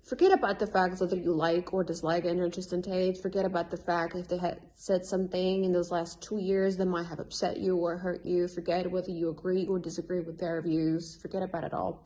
Forget about the fact whether you like or dislike Andrew and Tristan Tate. Forget about the fact if they had said something in those last 2 years that might have upset you or hurt you. Forget whether you agree or disagree with their views. Forget about it all.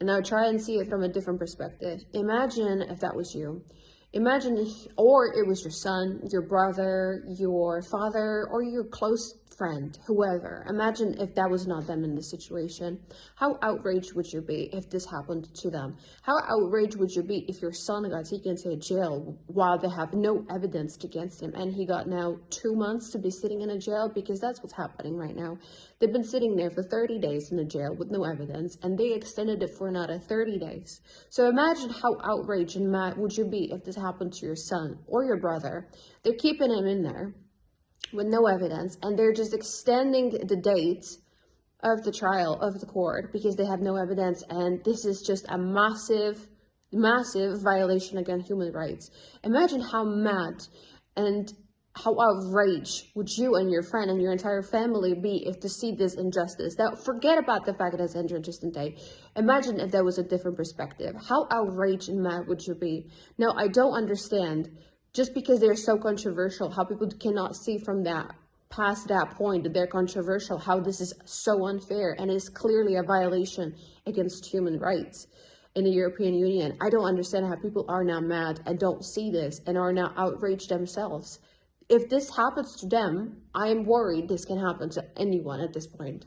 And now try and see it from a different perspective. Imagine if that was you. Imagine or it was your son, your brother, your father, or your close friend, whoever. Imagine if that was not them in this situation. How outraged would you be if this happened to them? How outraged would you be if your son got taken to jail while they have no evidence against him, and he got now 2 months to be sitting in a jail? Because that's what's happening right now. They've been sitting there for 30 days in a jail with no evidence, and they extended it for another 30 days. So imagine how outraged and mad would you be if this happened to your son or your brother. They're keeping him in there with no evidence, and they're just extending the date of the trial of the court because they have no evidence, and this is just a massive violation against human rights. Imagine how mad and how outraged would you and your friend and your entire family be if to see this injustice. Now, forget about the fact that it's Andrew and Tristan Tate. Imagine if there was a different perspective. How outraged and mad would you be? Now, I don't understand, just because they're so controversial, how people cannot see from that, past that point, that they're controversial, how this is so unfair and is clearly a violation against human rights in the European Union. I don't understand how people are now mad and don't see this and are now outraged themselves. If this happens to them, I am worried this can happen to anyone at this point.